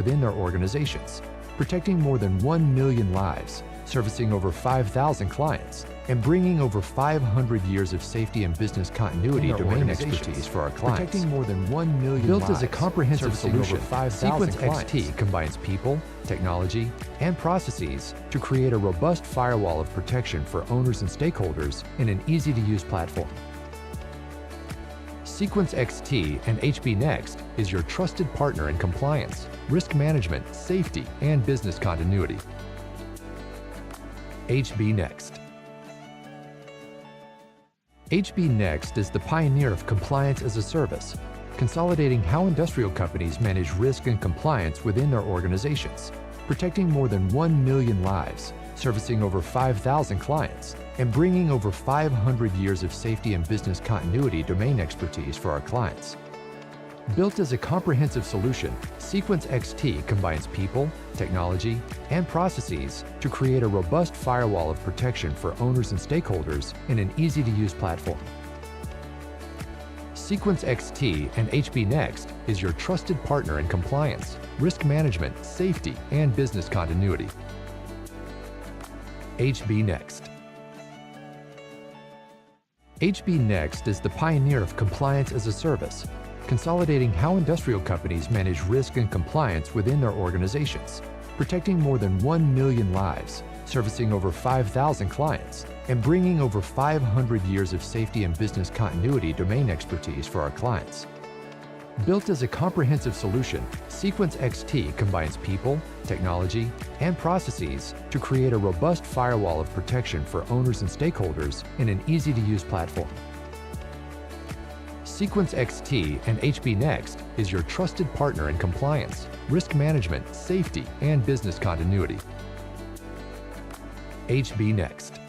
within their organizations, protecting more than 1 million lives, servicing over 5,000 clients, and bringing over 500 years of safety and business continuity domain expertise for our clients. Protecting more than 1 million Built lives, as a comprehensive solution, over 5,000 Sequence clients. XT combines people, technology, and processes to create a robust firewall of protection for owners and stakeholders in an easy-to-use platform. Sequence XT and HB Next is your trusted partner in compliance, risk management, safety, and business continuity. HB Next. HB Next is the pioneer of compliance as a service, consolidating how industrial companies manage risk and compliance within their organizations, protecting more than 1 million lives, servicing over 5,000 clients, and bringing over 500 years of safety and business continuity domain expertise for our clients. Built as a comprehensive solution, Sequence XT combines people, technology, and processes to create a robust firewall of protection for owners and stakeholders in an easy-to-use platform. Sequence XT and HB Next is your trusted partner in compliance, risk management, safety, and business continuity. HB Next. HB Next is the pioneer of compliance as a service, consolidating how industrial companies manage risk and compliance within their organizations, protecting more than 1 million lives, servicing over 5,000 clients, and bringing over 500 years of safety and business continuity domain expertise for our clients. Built as a comprehensive solution, Sequence XT combines people, technology, and processes to create a robust firewall of protection for owners and stakeholders in an easy-to-use platform. Sequence XT and HB Next is your trusted partner in compliance, risk management, safety, and business continuity. HB Next.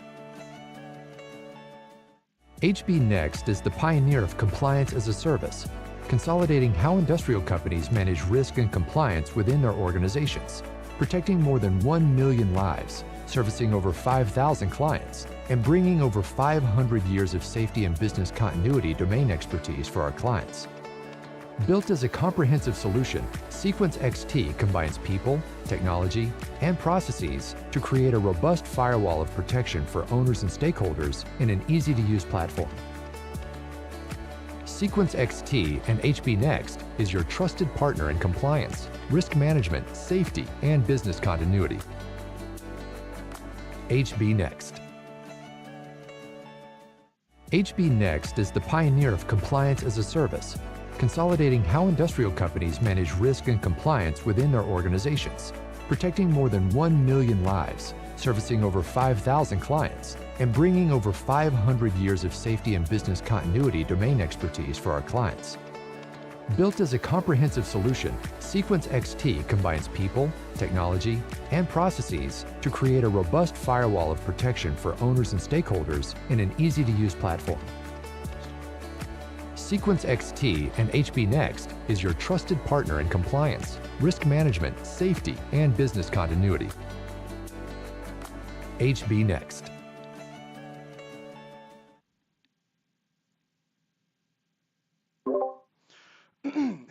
HB Next is the pioneer of compliance as a service, consolidating how industrial companies manage risk and compliance within their organizations, protecting more than 1 million lives, servicing over 5,000 clients, and bringing over 500 years of safety and business continuity domain expertise for our clients. Built as a comprehensive solution, Sequence XT combines people, technology, and processes to create a robust firewall of protection for owners and stakeholders in an easy-to-use platform. Sequence XT and HB Next is your trusted partner in compliance, risk management, safety, and business continuity. HB Next. HB Next is the pioneer of compliance as a service, consolidating how industrial companies manage risk and compliance within their organizations, protecting more than 1 million lives, servicing over 5,000 clients, and bringing over 500 years of safety and business continuity domain expertise for our clients. Built as a comprehensive solution, Sequence XT combines people, technology, and processes to create a robust firewall of protection for owners and stakeholders in an easy-to-use platform. Sequence XT and HB Next is your trusted partner in compliance, risk management, safety, and business continuity. HB Next.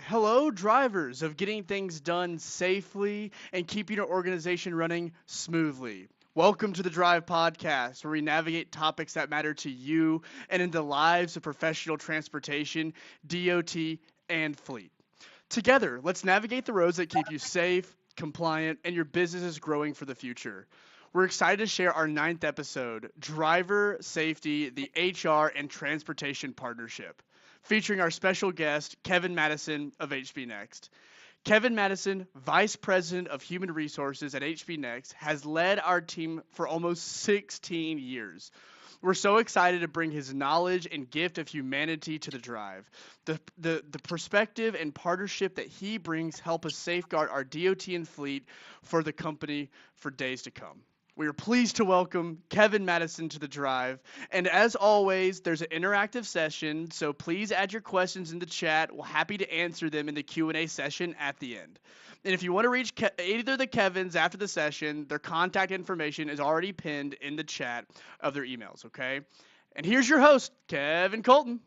Hello, drivers of getting things done safely and keeping your organization running smoothly. Welcome to the Drive Podcast, where we navigate topics that matter to you and in the lives of professional transportation, DOT, and fleet. Together, let's navigate the roads that keep you safe, compliant, and your business is growing for the future. We're excited to share our 9th episode, Driver Safety, the HR and Transportation Partnership, featuring our special guest, Kevin Madison of HB Next. Kevin Madison, Vice President of Human Resources at HB Next, has led our team for almost 16 years. We're so excited to bring his knowledge and gift of humanity to the drive. The perspective and partnership that he brings help us safeguard our DOT and fleet for the company for days to come. We are pleased to welcome Kevin Madison to the drive. And as always, there's an interactive session, so please add your questions in the chat. We're happy to answer them in the Q&A session at the end. And if you want to reach either of the Kevins after the session, their contact information is already pinned in the chat of their emails, okay? And here's your host, Kevin Colton.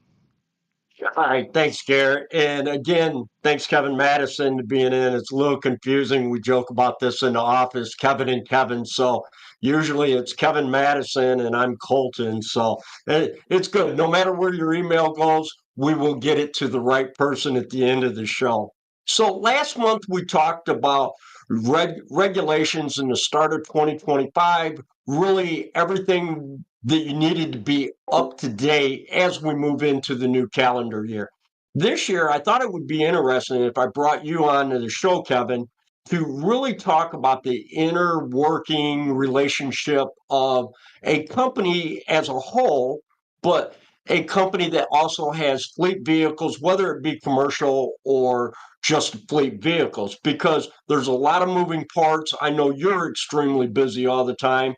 All right, thanks, Garrett. And again, thanks, Kevin Madison, to being in. It's a little confusing. We joke about this in the office, Kevin and Kevin. So usually it's Kevin Madison and I'm Colton. So it's good. No matter where your email goes, we will get it to the right person at the end of the show. So last month we talked about regulations in the start of 2025, really everything that you needed to be up to date as we move into the new calendar year. This year, I thought it would be interesting if I brought you on to the show, Kevin, to really talk about the inner working relationship of a company as a whole, but a company that also has fleet vehicles, whether it be commercial or just fleet vehicles, because there's a lot of moving parts. I know you're extremely busy all the time.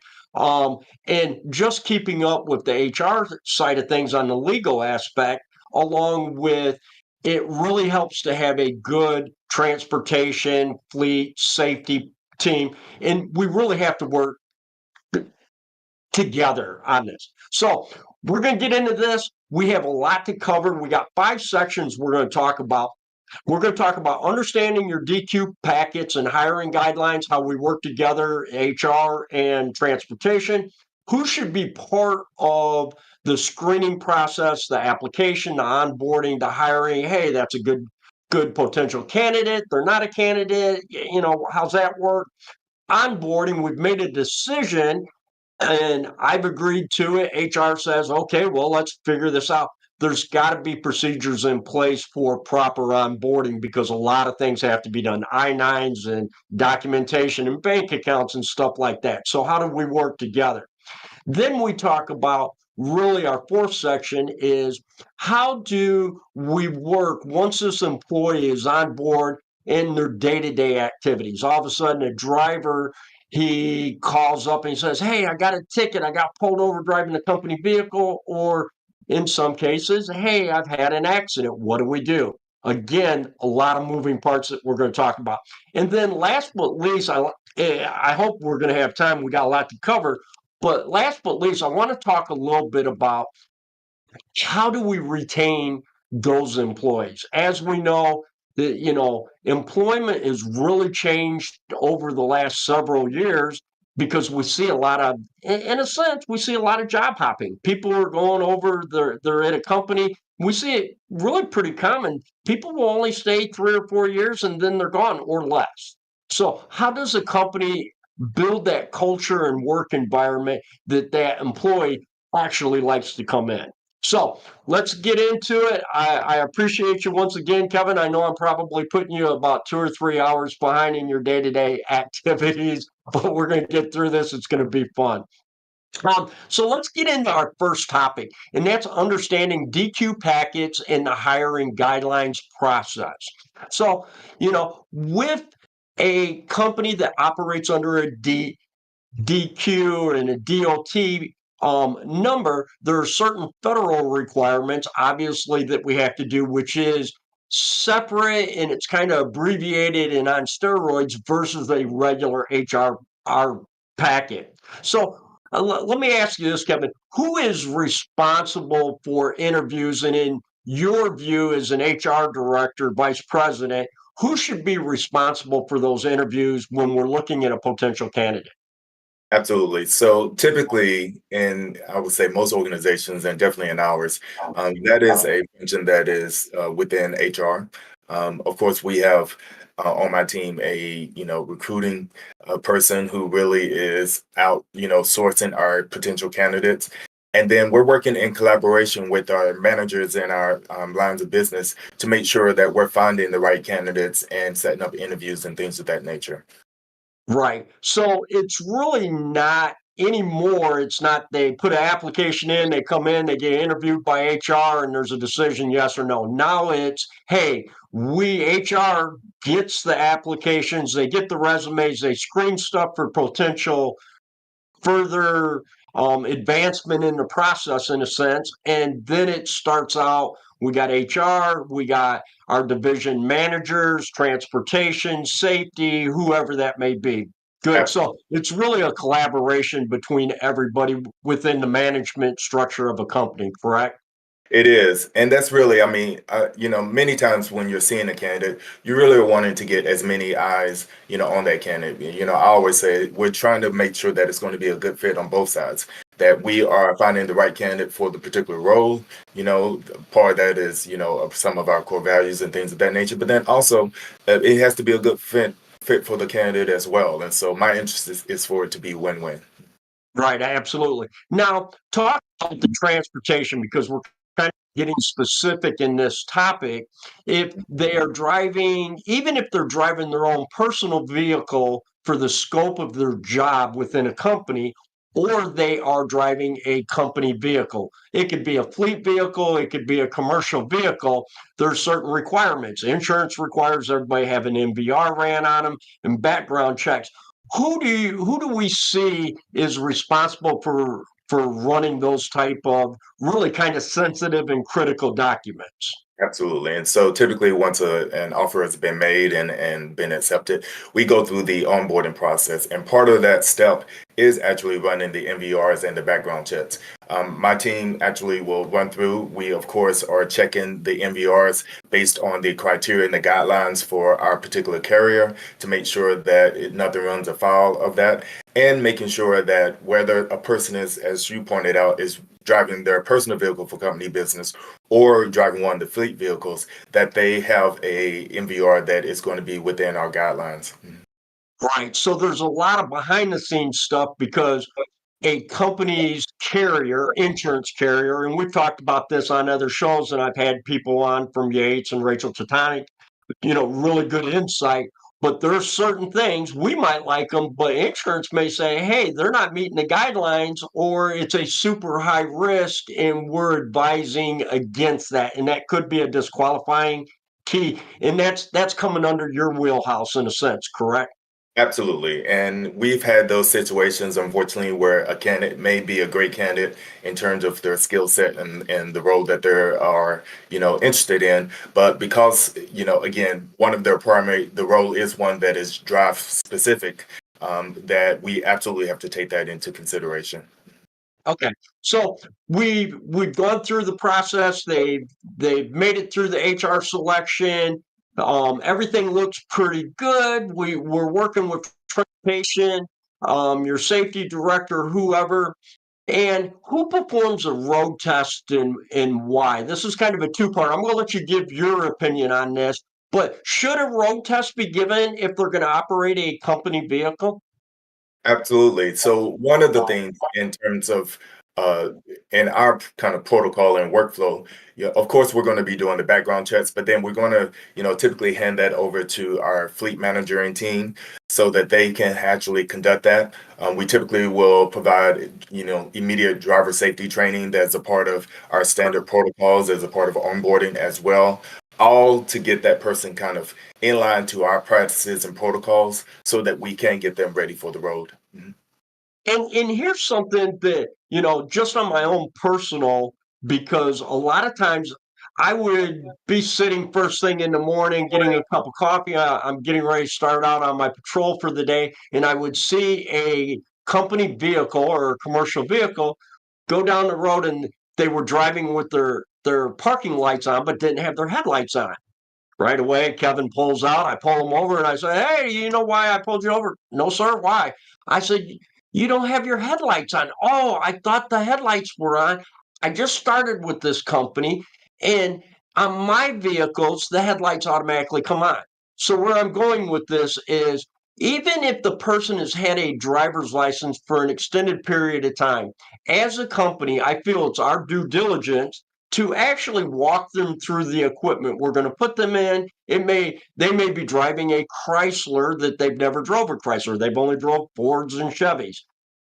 And just keeping up with the HR side of things on the legal aspect, along with it really helps to have a good transportation, fleet, safety team. And we really have to work together on this. So we're going to get into this. We have a lot to cover. We got 5 sections we're going to talk about. We're going to talk about understanding your DQ packets and hiring guidelines, how we work together, HR and transportation, who should be part of the screening process, the application, the onboarding, the hiring. Hey, that's a good potential candidate. They're not a candidate. How's that work? Onboarding, we've made a decision and I've agreed to it. HR says, okay, well, let's figure this out. There's got to be procedures in place for proper onboarding because a lot of things have to be done, I-9s and documentation and bank accounts and stuff like that. So how do we work together? Then we talk about really our 4th section is how do we work once this employee is on board in their day-to-day activities. All of a sudden, a driver, he calls up and he says, hey, I got a ticket. I got pulled over driving a company vehicle. Or in some cases, hey, I've had an accident. What do we do? Again, a lot of moving parts that we're going to talk about. And then last but least, I hope we're going to have time. We got a lot to cover. But last but least, I want to talk a little bit about how do we retain those employees? As we know, employment has really changed over the last several years because we see a lot of, in a sense, we see a lot of job hopping. People are going over, they're at a company. We see it really pretty common. People will only stay 3 or 4 years and then they're gone or less. So how does a company build that culture and work environment that employee actually likes to come in? So let's get into it. I appreciate you once again, Kevin. I know I'm probably putting you about 2 or 3 hours behind in your day-to-day activities, but we're going to get through this. It's going to be fun. So let's get into our first topic, and that's understanding DQ packets and the hiring guidelines process. So, with a company that operates under a DQ and a DOT number, there are certain federal requirements, obviously, that we have to do, which is separate and it's kind of abbreviated and on steroids versus a regular HR packet. So let me ask you this, Kevin. Who is responsible for interviews? And in your view, as an HR director, vice president, who should be responsible for those interviews when we're looking at a potential candidate? Absolutely. So typically, in I would say most organizations, and definitely in ours, that is a function that is within HR. Of course, we have on my team a recruiting person who really is out sourcing our potential candidates, and then we're working in collaboration with our managers and our lines of business to make sure that we're finding the right candidates and setting up interviews and things of that nature. Right. So it's really not anymore. It's not they put an application in, they come in, they get interviewed by HR, and there's a decision, yes or no. Now it's, hey, HR gets the applications, they get the resumes, they screen stuff for potential further advancement in the process, in a sense. And then it starts out, we got HR, we got our division managers, transportation, safety, whoever that may be. Good. So it's really a collaboration between everybody within the management structure of a company, correct? It is, and that's really, I mean, many times when you're seeing a candidate, you really are wanting to get as many eyes, on that candidate. I always say we're trying to make sure that it's going to be a good fit on both sides, that we are finding the right candidate for the particular role. Part of that is, of some of our core values and things of that nature, but then also it has to be a good fit for the candidate as well. And so my interest is for it to be win-win. Right, absolutely. Now, talk about the transportation because we're kind of getting specific in this topic. If they are driving, even if they're driving their own personal vehicle for the scope of their job within a company, or they are driving a company vehicle. It could be a fleet vehicle, it could be a commercial vehicle. There's certain requirements. Insurance requires everybody have an MVR ran on them and background checks. Who do we see is responsible for running those type of really kind of sensitive and critical documents? Absolutely. And so typically once an offer has been made and been accepted, we go through the onboarding process. And part of that step is actually running the MVRs and the background checks. My team actually will run through. We, of course, are checking the MVRs based on the criteria and the guidelines for our particular carrier to make sure that nothing runs afoul of that, and making sure that whether a person is, as you pointed out, is driving their personal vehicle for company business or driving one of the fleet vehicles, that they have a MVR that is going to be within our guidelines. Right. So there's a lot of behind the scenes stuff because a company's carrier, insurance carrier, and we've talked about this on other shows, and I've had people on from Yates and Rachel Titanic, really good insight. But there's certain things we might like them, but insurance may say, hey, they're not meeting the guidelines, or it's a super high risk, and we're advising against that. And that could be a disqualifying key. And that's coming under your wheelhouse in a sense, correct? Absolutely. And we've had those situations, unfortunately, where a candidate may be a great candidate in terms of their skill set and the role that they are, interested in. But because, again, one of their the role is one that is drive specific, that we absolutely have to take that into consideration. Okay, so we've gone through the process. They've made it through the HR selection. Everything looks pretty good. We're working with transportation, your safety director, whoever, and who performs a road test and why. This is kind of a two-part. I'm going to let you give your opinion on this. But should a road test be given if they're going to operate a company vehicle? Absolutely. So one of the things in terms of uh, in our kind of protocol and workflow, of course, we're going to be doing the background checks, but then we're going to, typically hand that over to our fleet manager and team so that they can actually conduct that. We typically will provide, immediate driver safety training that's a part of our standard protocols, as a part of onboarding as well, all to get that person kind of in line to our practices and protocols so that we can get them ready for the road. Mhm. And here's something that, just on my own personal, because a lot of times I would be sitting first thing in the morning, getting a cup of coffee. I'm getting ready to start out on my patrol for the day, and I would see a company vehicle or a commercial vehicle go down the road, and they were driving with their parking lights on, but didn't have their headlights on. Right away, Kevin pulls out. I pull him over and I say, hey, you know why I pulled you over? No, sir. Why? I said, you don't have your headlights on. Oh, I thought the headlights were on. I just started with this company, and on my vehicles, the headlights automatically come on. So, where I'm going with this is even if the person has had a driver's license for an extended period of time, as a company, I feel it's our due diligence to actually walk them through the equipment we're going to put them in. They may be driving a Chrysler that they've never drove a Chrysler. They've only drove Fords and Chevys.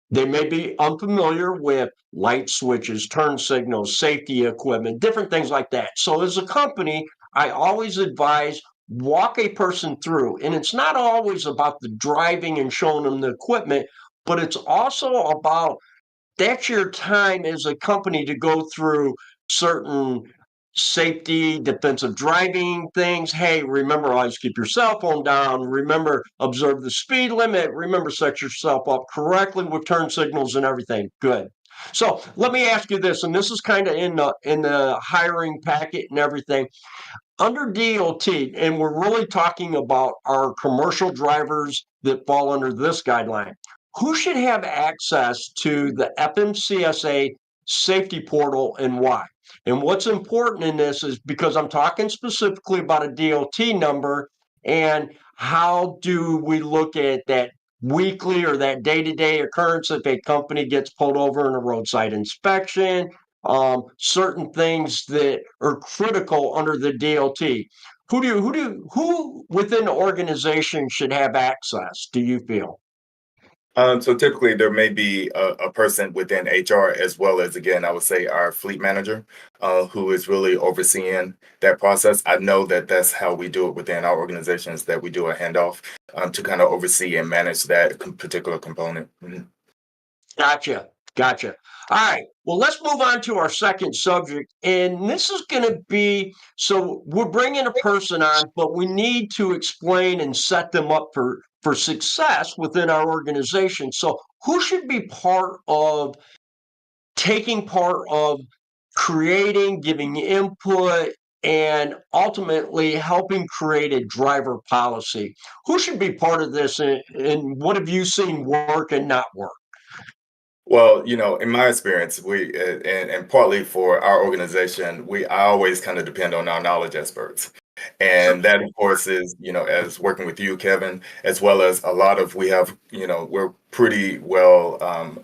They may be unfamiliar with light switches, turn signals, safety equipment, different things like that. So as a company, I always advise walk a person through. And it's not always about the driving and showing them the equipment, but it's also about that's your time as a company to go through certain safety, defensive driving things. Hey, remember always keep your cell phone down. Remember, observe the speed limit. Remember, set yourself up correctly with turn signals and everything. Good. So let me ask you this, and this is kind of in the hiring packet and everything. Under DOT, and we're really talking about our commercial drivers that fall under this guideline, who should have access to the FMCSA safety portal and why? And what's important in this is because I'm talking specifically about a DOT number, and how do we look at that weekly or that day-to-day occurrence if a company gets pulled over in a roadside inspection, certain things that are critical under the DOT. Who within the organization should have access, do you feel? So typically there may be a person within HR as well as, again, I would say our fleet manager, who is really overseeing that process. I know that that's how we do it within our organizations, that we do a handoff to kind of oversee and manage that particular component. Mhm. Gotcha. Gotcha. All right. Well, let's move on to our second subject. And this is going to be, so we're bringing a person on, but we need to explain and set them up for success within our organization. So who should be taking part of creating, giving input, and ultimately helping create a driver policy? Who should be part of this, and what have you seen work and not work? Well, in my experience, and partly for our organization, I always kind of depend on our knowledge experts. And that, of course, is, as working with you, Kevin, as well as a lot of, we're pretty well,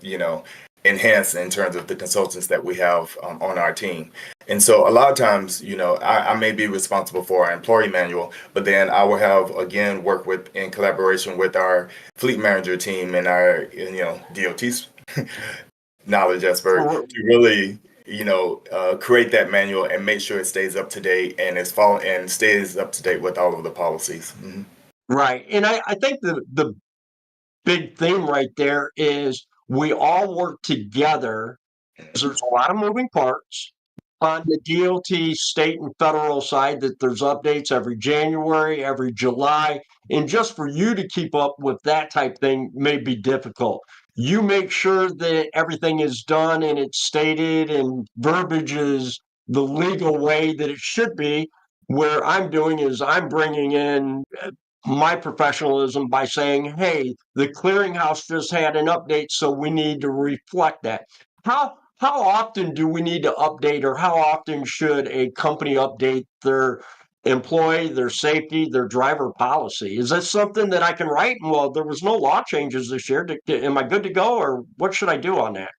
enhanced in terms of the consultants that we have on our team. And so a lot of times, I may be responsible for our employee manual, but then I will have, again, work in collaboration with our fleet manager team and our, DOT's knowledge expert to really, create that manual and make sure it stays up to date and stays up to date with all of the policies. Mhm. Right. And I think the big theme right there is we all work together, because there's a lot of moving parts on the DOT state and federal side, that there's updates every January, every July. And just for you to keep up with that type thing may be difficult. You make sure that everything is done and it's stated and verbiage is the legal way that it should be. Where I'm doing is I'm bringing in my professionalism by saying, hey, the clearinghouse just had an update, so we need to reflect that. How often do we need to update, or how often should a company update their employee, their safety, their driver policy? Is that something that I can write? Well, there was no law changes this year. Am I good to go, or what should I do on that?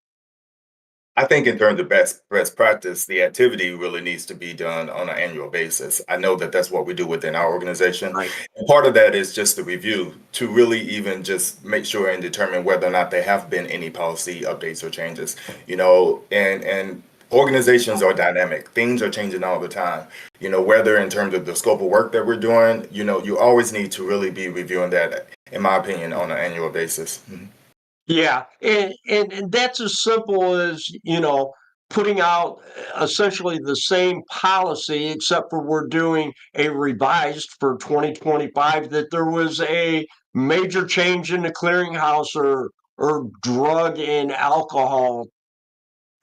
I think in terms of best practice, the activity really needs to be done on an annual basis. I know that that's what we do within our organization. Right. And part of that is just the review to really even just make sure and determine whether or not there have been any policy updates or changes. And organizations are dynamic. Things are changing all the time. Whether in terms of the scope of work that we're doing, you always need to really be reviewing that, in my opinion, on an annual basis. Mhm. Yeah, and that's as simple as, putting out essentially the same policy, except for we're doing a revised for 2025, that there was a major change in the clearinghouse, or drug and alcohol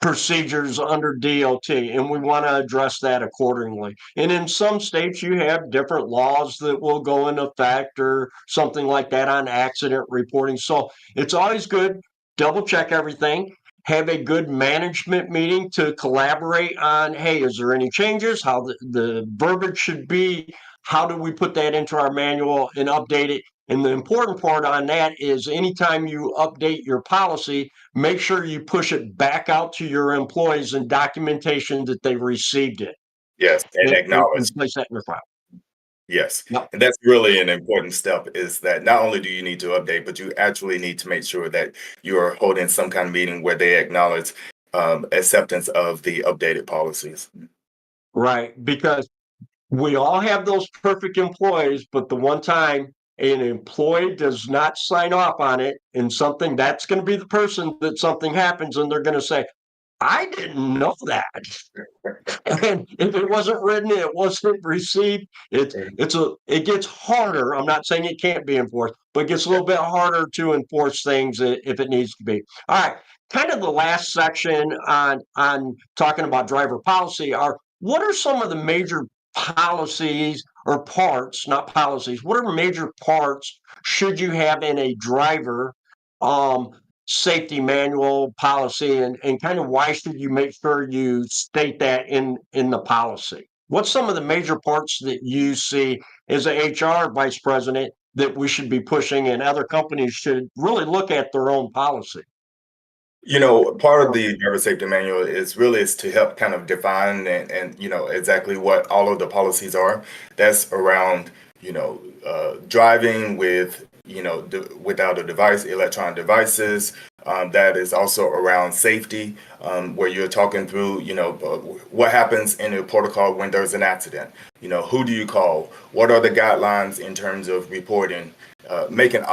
procedures under DOT, and we want to address that accordingly. And in some states, you have different laws that will go into effect or something like that on accident reporting. So it's always good, double check everything, have a good management meeting to collaborate on, hey, is there any changes, how the verbiage should be, how do we put that into our manual and update it. And the important part on that is anytime you update your policy, make sure you push it back out to your employees and documentation that they received it, Yes, and acknowledge. and place that in your file. Yes, Yep. and that's really an important step, is that not only do you need to update, but you actually need to make sure that you're holding some kind of meeting where they acknowledge acceptance of the updated policies. Right. Because we all have those perfect employees, but the one time an employee does not sign off on it, and something, that's going to be the person that something happens, and they're going to say, I didn't know that. And if it wasn't written, it wasn't received. It gets harder. I'm not saying it can't be enforced, but it gets a little bit harder to enforce things if it needs to be. All right. Kind of the last section on talking about driver policy are what are some of the major policies or parts, not policies, what are major parts should you have in a driver um safety manual policy and kind of why should you make sure you state that in the policy? What's some of the major parts that you see as a HR vice president that we should be pushing and other companies should really look at their own policy? Part of the driver safety manual is to help kind of define and exactly what all of the policies are. That's around, driving with, without a device, electronic devices. That is also around safety, where you're talking through, what happens in a protocol when there's an accident. Who do you call? What are the guidelines in terms of reporting? Making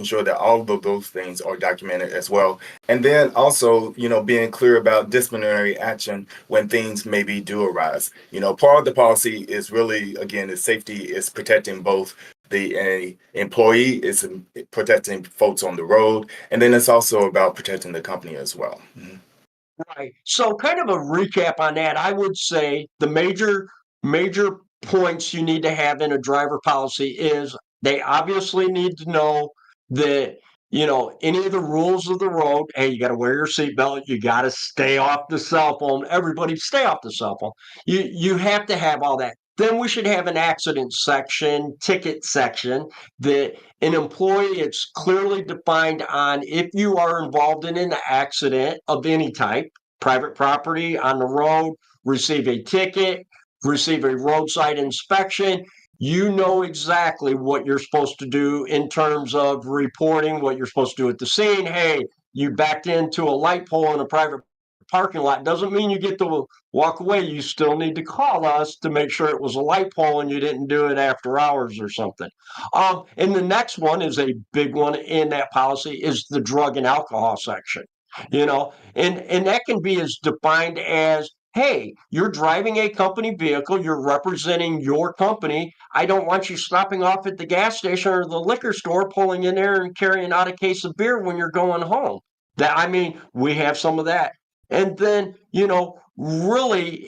sure that all of those things are documented as well, and then also being clear about disciplinary action when things maybe do arise. Part of the policy is really again is safety is protecting both the employee is protecting folks on the road, and then it's also about protecting the company as well. Right. So, kind of a recap on that, I would say the major points you need to have in a driver policy is they obviously need to know that any of the rules of the road. Hey, you got to wear your seatbelt. You got to stay off the cell phone. Everybody, stay off the cell phone. You have to have all that. Then we should have an accident section, ticket section that an employee, it's clearly defined on if you are involved in an accident of any type, private property, on the road, receive a ticket, receive a roadside inspection. You know exactly what you're supposed to do in terms of reporting, what you're supposed to do at the scene. Hey, you backed into a light pole in a private parking lot. Doesn't mean you get to walk away. You still need to call us to make sure it was a light pole and you didn't do it after hours or something. And the next one is a big one in that policy is the drug and alcohol section. And that can be as defined as, hey, you're driving a company vehicle, you're representing your company. I don't want you stopping off at the gas station or the liquor store, pulling in there and carrying out a case of beer when you're going home. We have some of that. And then, really,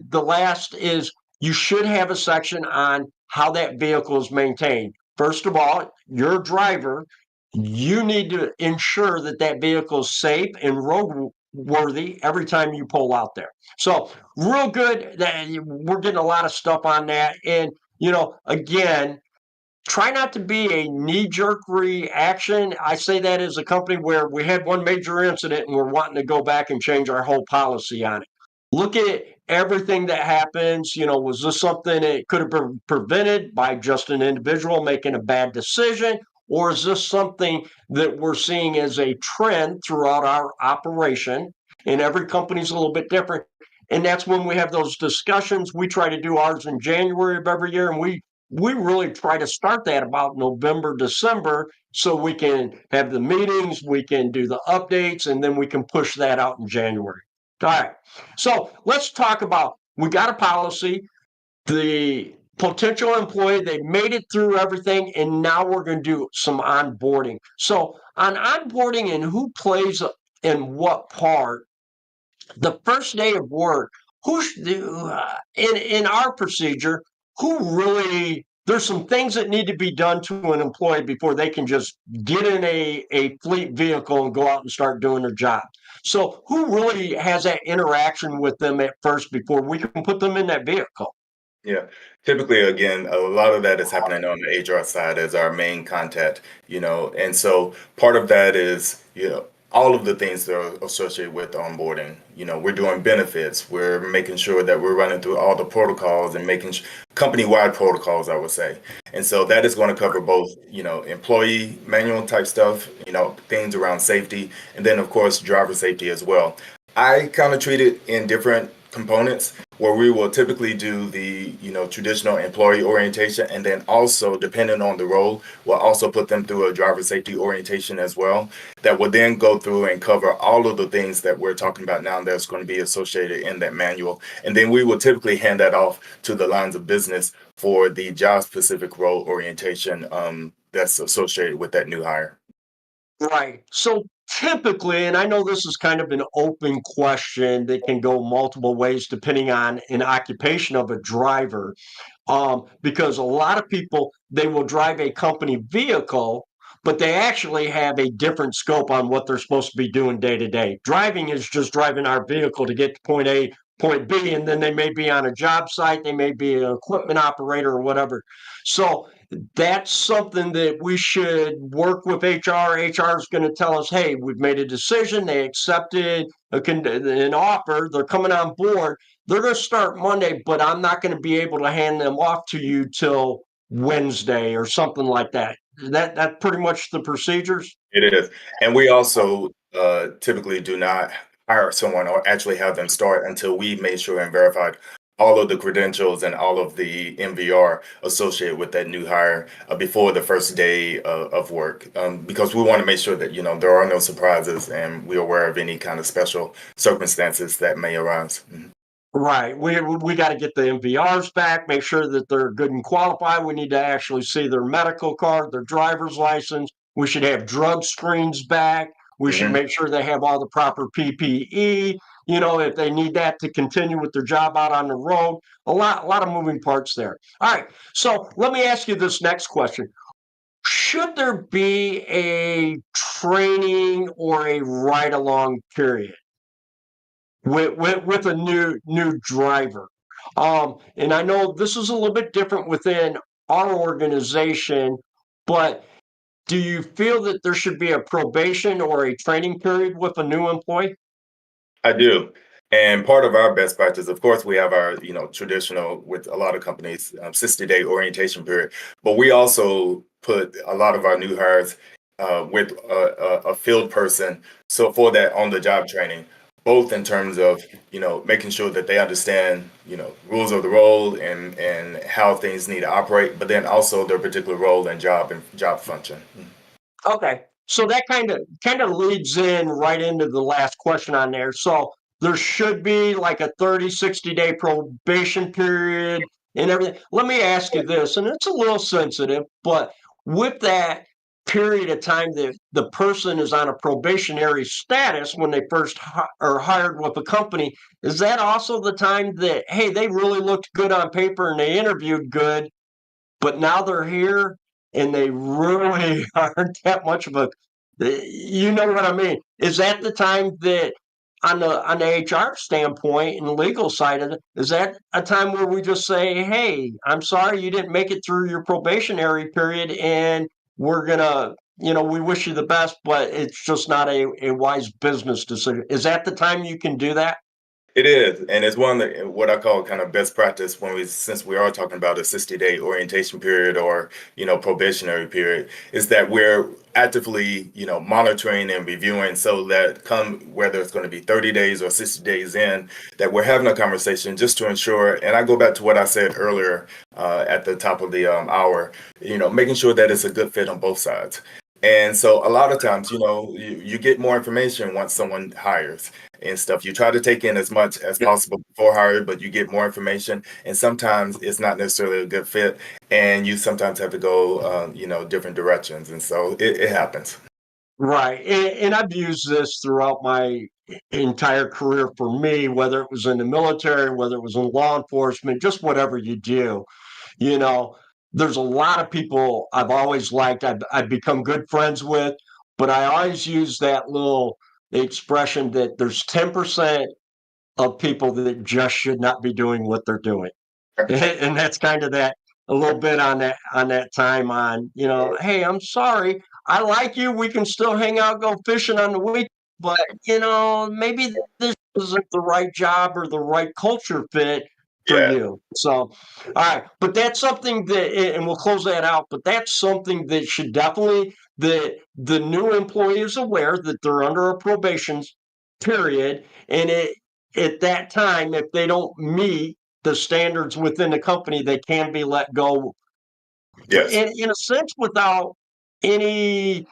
the last is you should have a section on how that vehicle is maintained. First of all, your driver, you need to ensure that that vehicle is safe and roadworthy every time you pull out there. So, real good. We're getting a lot of stuff on that. And, again, try not to be a knee-jerk reaction. I say that as a company where we had one major incident and we're wanting to go back and change our whole policy on it. Look at everything that happens. Was this something that could have been prevented by just an individual making a bad decision? Or is this something that we're seeing as a trend throughout our operation? And every company's a little bit different. And that's when we have those discussions. We try to do ours in January of every year, and we really try to start that about November, December, so we can have the meetings, we can do the updates, and then we can push that out in January. All right. So let's talk about we got a policy, the potential employee, they made it through everything, and now we're going to do some onboarding. So on onboarding and who plays in what part, the first day of work, in our procedure, who really there's some things that need to be done to an employee before they can just get in a fleet vehicle and go out and start doing their job. So who really has that interaction with them at first before we can put them in that vehicle? Yeah, typically, again, a lot of that is happening on the HR side as our main contact, and so part of that is, all of the things that are associated with onboarding. We're doing benefits, we're making sure that we're running through all the protocols and making company-wide protocols, I would say. And so that is going to cover both, employee manual type stuff, things around safety, and then of course driver safety as well. I kind of treat it in different components where we will typically do the traditional employee orientation, and then also depending on the role we'll also put them through a driver safety orientation as well, that will then go through and cover all of the things that we're talking about now that's going to be associated in that manual. And then we will typically hand that off to the lines of business for the job specific role orientation that's associated with that new hire. Right. So typically, and I know this is kind of an open question that can go multiple ways depending on an occupation of a driver, because a lot of people, they will drive a company vehicle, but they actually have a different scope on what they're supposed to be doing day to day. Driving is just driving our vehicle to get to point A, point B, and then they may be on a job site, they may be an equipment operator or whatever. So that's something that we should work with HR. HR is going to tell us, hey, we've made a decision. They accepted an offer. They're coming on board. They're going to start Monday, but I'm not going to be able to hand them off to you till Wednesday or something like that. That pretty much the procedures. It is. And we also typically do not hire someone or actually have them start until we made sure and verified all of the credentials and all of the MVR associated with that new hire before the first day of work, because we want to make sure that there are no surprises and we're aware of any kind of special circumstances that may arise. Mhm. Right. We got to get the MVRs back, make sure that they're good and qualified. We need to actually see their medical card, their driver's license. We should have drug screens back. We should Mhm. make sure they have all the proper PPE, if they need that to continue with their job out on the road. A lot of moving parts there. All right. So let me ask you this next question. Should there be a training or a ride along period with a new driver? And I know this is a little bit different within our organization, but do you feel that there should be a probation or a training period with a new employee? I do. And part of our best practice, of course, we have our, traditional with a lot of companies, 60-day orientation period. But we also put a lot of our new hires with a field person. So for that on the job training, both in terms of, making sure that they understand, rules of the role and how things need to operate, but then also their particular role and job function. Okay. So that kind of leads in right into the last question on there. So there should be like a 30, 60-day probation period and everything. Let me ask you this, and it's a little sensitive, but with that period of time that the person is on a probationary status when they first are hired with a company, is that also the time that, hey, they really looked good on paper and they interviewed good, but now they're here and they really aren't that much of a, you know what I mean? Is that the time that on the HR standpoint and legal side of it, is that a time where we just say, hey, I'm sorry you didn't make it through your probationary period and we're gonna, we wish you the best, but it's just not a wise business decision. Is that the time you can do that? It is, and it's one that what I call kind of best practice since we are talking about a 60-day orientation period or probationary period, is that we're actively monitoring and reviewing so that come whether it's going to be 30 days or 60 days in, that we're having a conversation just to ensure. And I go back to what I said earlier at the top of the hour, making sure that it's a good fit on both sides. And so a lot of times, you get more information once someone hires and stuff. You try to take in as much as possible before hire, but you get more information. And sometimes it's not necessarily a good fit. And you sometimes have to go, different directions. And so it happens. Right. And I've used this throughout my entire career for me, whether it was in the military, whether it was in law enforcement, just whatever you do. You know, there's a lot of people I've always liked, I've become good friends with, but I always use that little expression that there's 10% of people that just should not be doing what they're doing. And that's kind of that a little bit on that time on, hey, I'm sorry. I like you. We can still hang out, go fishing on the week, but maybe this isn't the right job or the right culture fit for Yeah. you. So, all right, but that's something that, and we'll close that out. But that's something that should definitely the new employee is aware that they're under a probation period, and at that time, if they don't meet the standards within the company, they can be let go Yes. in a sense without any,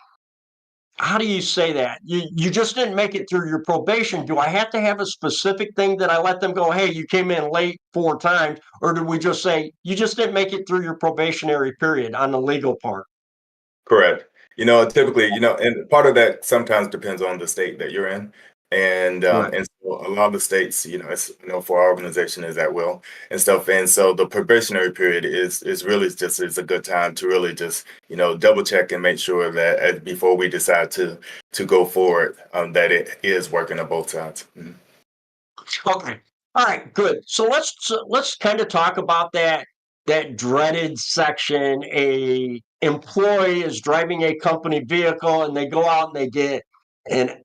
how do you say that? You just didn't make it through your probation. Do I have to have a specific thing that I let them go, hey, you came in late 4 times? Or do we just say, you just didn't make it through your probationary period on the legal part? Correct. Typically, and part of that sometimes depends on the state that you're in. Right. And so a lot of the states, it's, for our organization is at will and stuff. And so the probationary period is really just is a good time to really just, double check and make sure that before we decide to go forward, that it is working on both sides. Mhm. Okay. All right, good. So let's kind of talk about that dreaded section. A employee is driving a company vehicle and they go out and they get an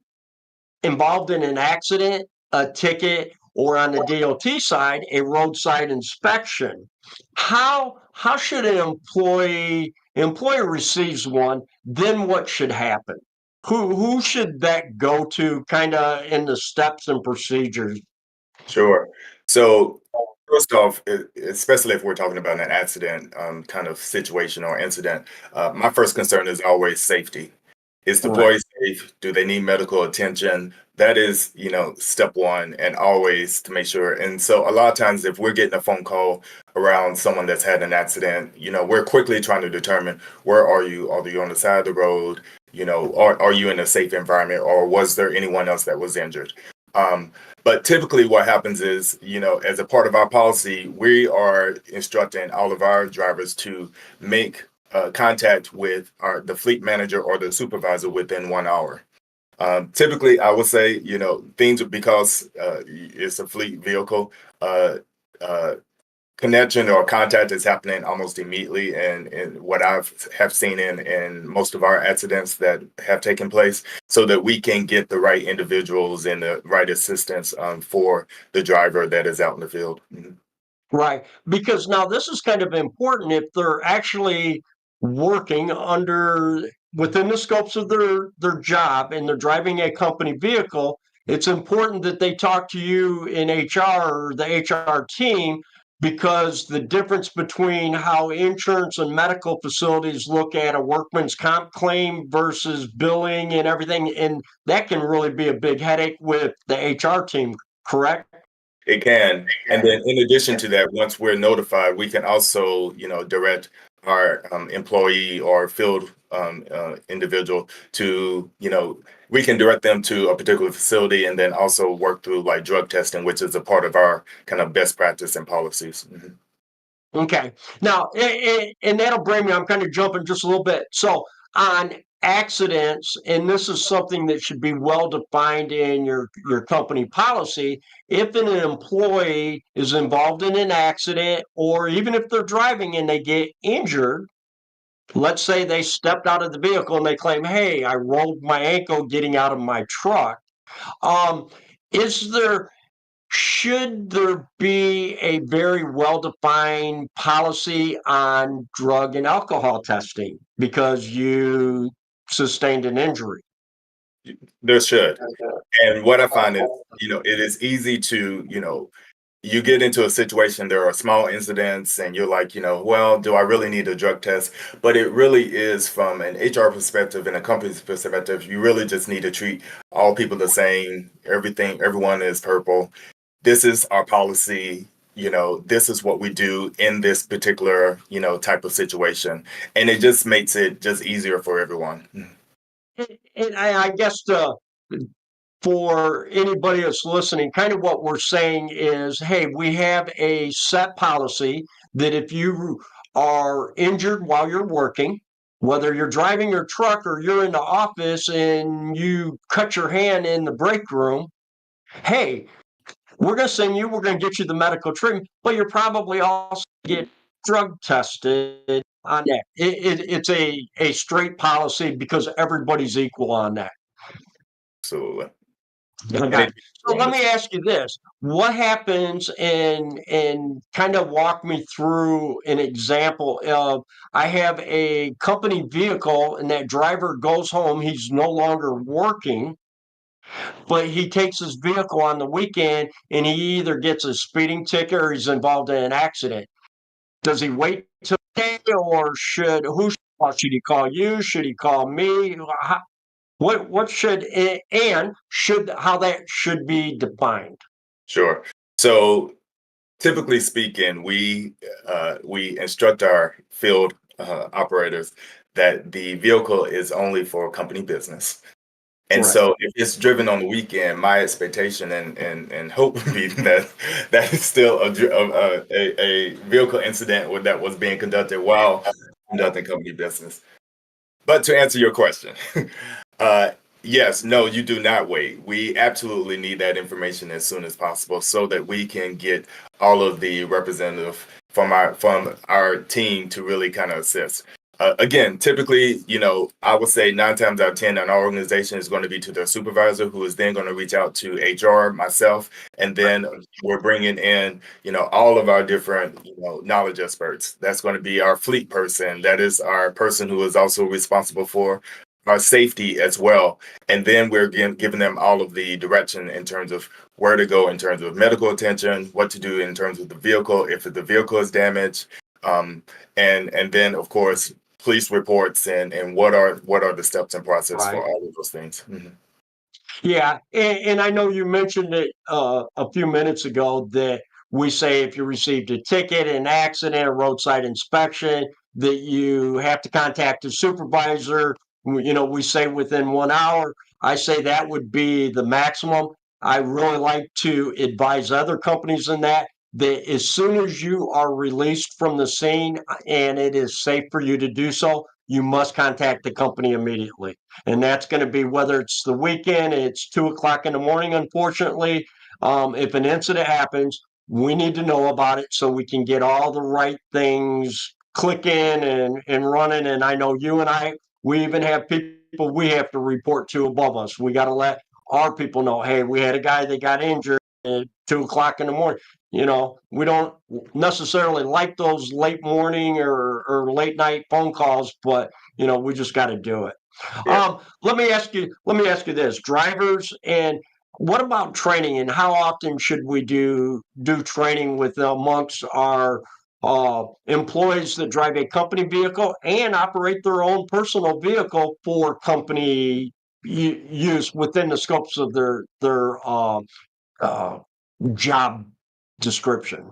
involved in an accident, a ticket, or on the DOT side, a roadside inspection. How should an employer receives one, then what should happen? Who should that go to kind of in the steps and procedures? Sure. So first off, especially if we're talking about an accident kind of situation or incident, my first concern is always safety. Is the Right. boy safe? Do they need medical attention? That is, step one, and always to make sure. And so, a lot of times, if we're getting a phone call around someone that's had an accident, we're quickly trying to determine where are you? Are you on the side of the road? Are you in a safe environment, or was there anyone else that was injured? Um, but typically, what happens is, as a part of our policy, we are instructing all of our drivers to make contact with the fleet manager or the supervisor within 1 hour. Typically, I would say, things because it's a fleet vehicle, uh, uh, connection or contact is happening almost immediately. And what have seen in most of our accidents that have taken place, so that we can get the right individuals and the right assistance for the driver that is out in the field. Mhm. Right. Because now this is kind of important if they're actually working under within the scopes of their job and they're driving a company vehicle, it's important that they talk to you in HR or the HR team because the difference between how insurance and medical facilities look at a workman's comp claim versus billing and everything, and that can really be a big headache with the HR team, correct? It can. And then in addition to that, once we're notified, we can also, direct our employee or field individual to, we can direct them to a particular facility and then also work through like drug testing, which is a part of our kind of best practice and policies. Mhm. Okay. Now, and that'll bring me, I'm kind of jumping just a little bit. So, on accidents, and this is something that should be well defined in your company policy. If an employee is involved in an accident, or even if they're driving and they get injured, let's say they stepped out of the vehicle and they claim, hey, I rolled my ankle getting out of my truck. Um, is there should there be a very well-defined policy on drug and alcohol testing because you sustained an injury? There should. And what I find is, it is easy to, you get into a situation, there are small incidents, and you're like, well, do I really need a drug test? But it really is from an HR perspective and a company's perspective, you really just need to treat all people the same. Everyone is purple. This is our policy. This is what we do in this particular, type of situation. And it just makes it just easier for everyone. And I guess for anybody that's listening, kind of what we're saying is, hey, we have a set policy that if you are injured while you're working, whether you're driving your truck or you're in the office and you cut your hand in the break room, hey, we're going to send you, we're going to get you the medical treatment, but you're probably also get drug tested on that. It's a straight policy because everybody's equal on that. So, and Okay. it, So let me ask you this. What happens and kind of walk me through an example of I have a company vehicle and that driver goes home, he's no longer working. but he takes his vehicle on the weekend and he either gets a speeding ticket or he's involved in an accident. Does he wait till the day, or should he call you? Should he call me? What should, and should, how that should be defined? Sure. So typically speaking, we instruct our field operators that the vehicle is only for company business. And Correct. so if it's driven on the weekend, my expectation and hope would be that that is still a vehicle incident that was being conducted while conducting company business. But to answer your question, uh, yes, no, you do not wait. We absolutely need that information as soon as possible so that we can get all of the representative from our team to really kind of assist. Again, typically, I would say 9 times out of 10 in our organization is going to be to their supervisor, who is then going to reach out to HR, myself, and then we're bringing in, all of our different, knowledge experts. That's going to be our fleet person. That is our person who is also responsible for our safety as well. And then we're giving them all of the direction in terms of where to go in terms of medical attention, what to do in terms of the vehicle, if the vehicle is damaged, and then of course police reports and what are the steps and process for Right. all of those things. Yeah, and I know you mentioned it a few minutes ago that we say if you received a ticket, an accident, a roadside inspection, that you have to contact a supervisor. We say within 1 hour. I say that would be the maximum. I really like to advise other companies in that as soon as you are released from the scene and it is safe for you to do so, you must contact the company immediately. And that's going to be whether it's the weekend, it's 2 o'clock in the morning, unfortunately. If an incident happens, we need to know about it so we can get all the right things clicking and running. And I know you and we even have people we have to report to above us. We got to let our people know, hey, we had a guy that got injured at 2 o'clock in the morning. We don't necessarily like those late morning or late night phone calls, but we just got to do it. Yeah. Let me ask you this: drivers, and what about training? And how often should we do training with amongst our employees that drive a company vehicle and operate their own personal vehicle for company use within the scopes of their uh, job description?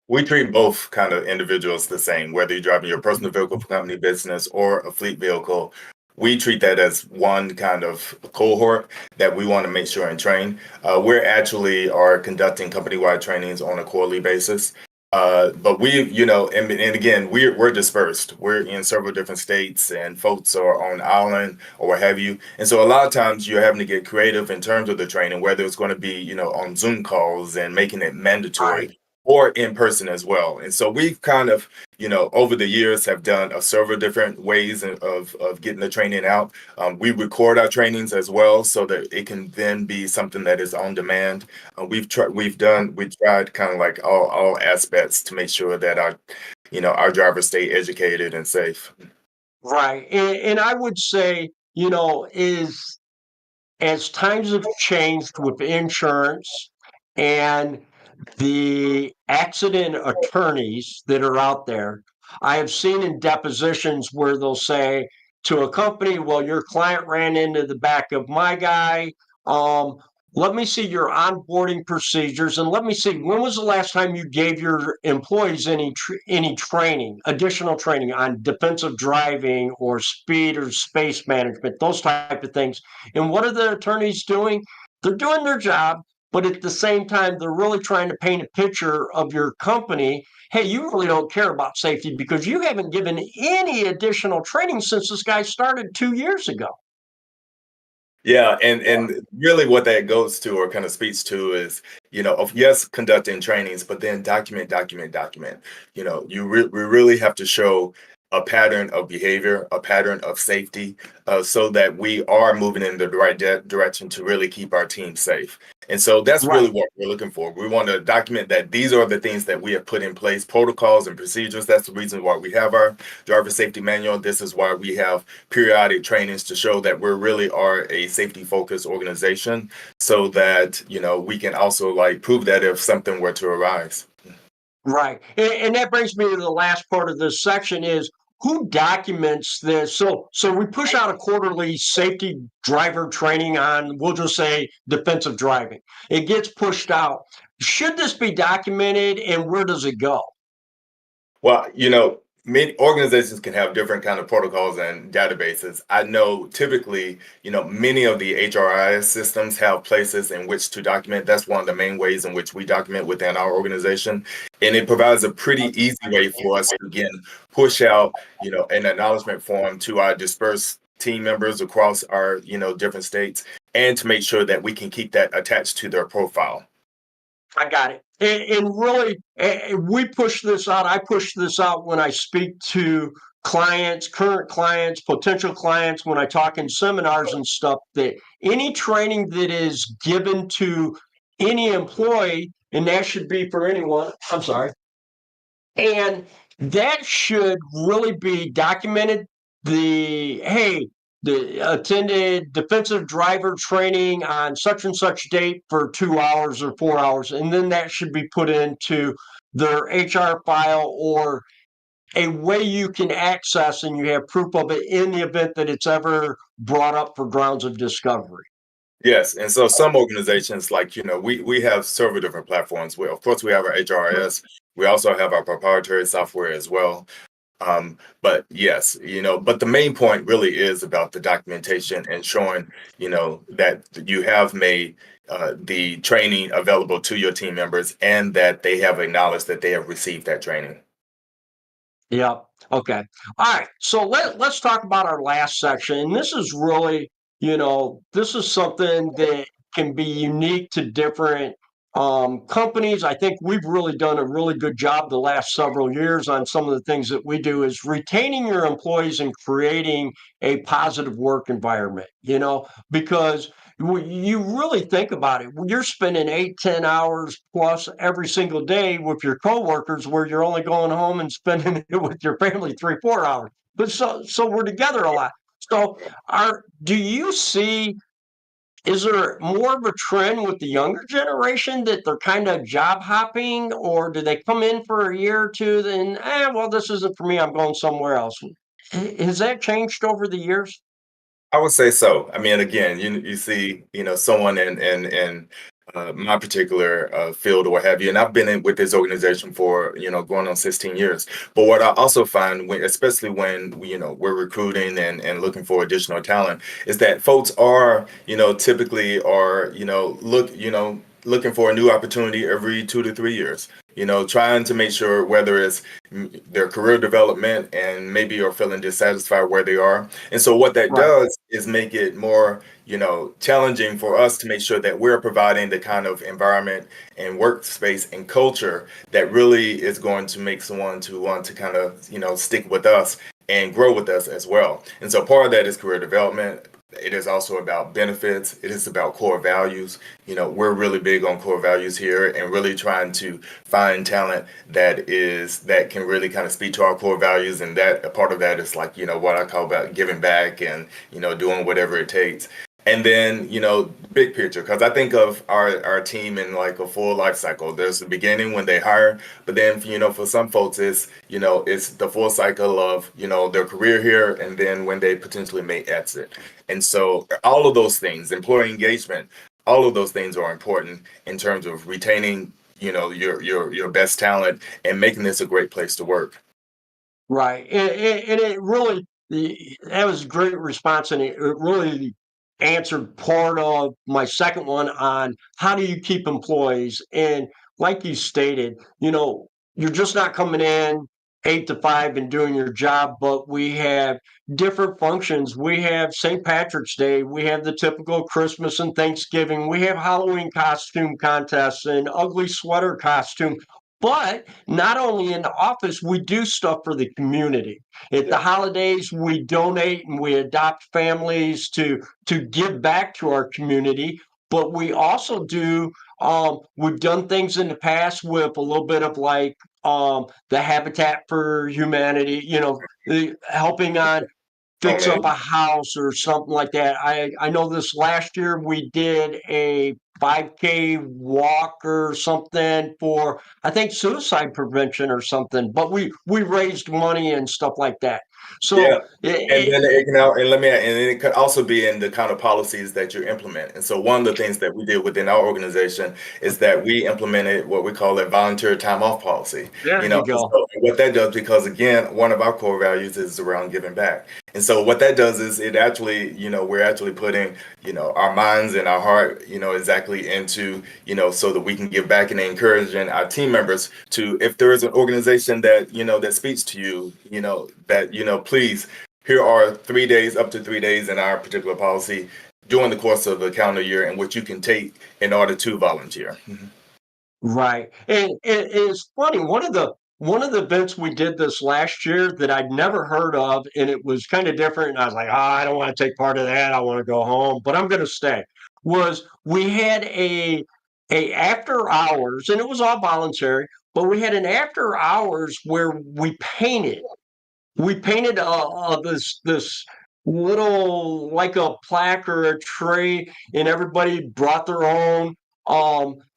We treat both kind of individuals the same, whether you're driving your personal vehicle for company business or a fleet vehicle. We treat that as one kind of cohort that we want to make sure and train. We're actually are conducting company-wide trainings on a quarterly basis. But and again, we're dispersed. We're in several different states, and folks are on island or what have you. And so a lot of times you're having to get creative in terms of the training, whether it's going to be, on Zoom calls and making it mandatory Right. or in person as well. And so we've kind of, over the years have done several different ways of getting the training out. We record our trainings as well so that it can then be something that is on demand. We tried kind of like all aspects to make sure that our drivers stay educated and safe. Right. And I would say, is as times have changed with insurance and the accident attorneys that are out there, I have seen in depositions where they'll say to a company, well, your client ran into the back of my guy. Um, Let me see your onboarding procedures and let me see when was the last time you gave your employees any training, additional training on defensive driving or speed or space management, those type of things. And what are the attorneys doing? They're doing their job, but at the same time, they're really trying to paint a picture of your company. Hey, you really don't care about safety because you haven't given any additional training since this guy started 2 years ago. Yeah, and really what that goes to or kind of speaks to is, of yes, conducting trainings, but then document. We really have to show a pattern of behavior, a pattern of safety, so that we are moving in the right direction to really keep our team safe. And so that's Right. really what we're looking for. We want to document that these are the things that we have put in place, protocols and procedures. That's the reason why we have our driver safety manual. This is why we have periodic trainings to show that we really are a safety focused organization, so that, we can also like prove that if something were to arise. Right. And that brings me to the last part of this section is who documents this? So we push out a quarterly safety driver training on, we'll just say defensive driving. It gets pushed out. Should this be documented and where does it go? Well, many organizations can have different kind of protocols and databases. I know typically, many of the HRIS systems have places in which to document. That's one of the main ways in which we document within our organization. And it provides a pretty easy way for us to, again, push out, an acknowledgement form to our dispersed team members across our, different states, and to make sure that we can keep that attached to their profile. I got it. And really, we push this out. I push this out when I speak to clients, current clients, potential clients, when I talk in seminars and stuff, that any training that is given to any employee, and that should be for anyone, I'm sorry, and that should really be documented. Hey, attended defensive driver training on such and such date for 2 hours or 4 hours, and then that should be put into their HR file or a way you can access and you have proof of it in the event that it's ever brought up for grounds of discovery. Yes, and so some organizations, like, we have several different platforms. Of course, we have our HRS. We also have our proprietary software as well. But yes, but the main point really is about the documentation and showing, that you have made the training available to your team members, and that they have acknowledged that they have received that training. Yeah. Okay. All right. So let's talk about our last section. And this is really, this is something that can be unique to different companies. I think we've really done a really good job the last several years on some of the things that we do is retaining your employees and creating a positive work environment, because you really think about it. You're spending 8, 10 hours plus every single day with your coworkers, where you're only going home and spending it with your family 3, 4 hours. But so we're together a lot. So do you see? Is there more of a trend with the younger generation that they're kind of job hopping, or do they come in for a year or two, then well, this isn't for me, I'm going somewhere else? Has that changed over the years? I would say so. I mean, again, you see, someone in my particular field or what have you, and I've been with this organization for going on 16 years. But what I also find, especially when we're recruiting and looking for additional talent, is that folks are typically are looking for a new opportunity every 2 to 3 years. Trying to make sure whether it's their career development and maybe are feeling dissatisfied where they are. And so what that Right. does is make it more, challenging for us to make sure that we're providing the kind of environment and workspace and culture that really is going to make someone to want to kind of, stick with us and grow with us as well. And so part of that is career development. It is also about benefits. It is about core values. We're really big on core values here, and really trying to find talent that can really kind of speak to our core values. And that a part of that is like, what I call about giving back and, doing whatever it takes. And then, big picture, because I think of our team in like a full life cycle. There's the beginning when they hire, but then, for some folks, it's the full cycle of, their career here, and then when they potentially may exit. And so all of those things, employee engagement, all of those things are important in terms of retaining, your best talent and making this a great place to work. Right. And it really, that was a great response. And it really answered part of my second one on how do you keep employees. And like you stated, you're just not coming in 8 to 5 and doing your job, but we have different functions. We have St. Patrick's Day. We have the typical Christmas and Thanksgiving. We have Halloween costume contests and ugly sweater costume. But not only in the office, we do stuff for the community. At the holidays, we donate and we adopt families to give back to our community. But we also do. We've done things in the past with a little bit of like the Habitat for Humanity. Helping on Oh fix man. up a house or something like that. I know this last year we did a 5K walk or something for I think suicide prevention or something, but we raised money and stuff like that. Yeah. So And then it can and let me and then it could also be in the kind of policies that you implement. And so one of the things that we did within our organization is that we implemented what we call a volunteer time off policy. there you And go. so what that does, because again, one of our core values is around giving back. And so what that does is it actually, we're actually putting, our minds and our heart, exactly into, so that we can give back and encouraging our team members to, if there is an organization that, that speaks to you, that, please, here are 3 days, up to 3 days in our particular policy during the course of a calendar year in which you can take in order to volunteer. Right. And it's funny, one of the events we did this last year that I'd never heard of, and it was kind of different. And I was like, I don't want to take part of that. I want to go home, but I'm going to stay. Was we had a after hours, and it was all voluntary, but we had an after hours where we painted. We painted this little like a plaque or a tray, and everybody brought their own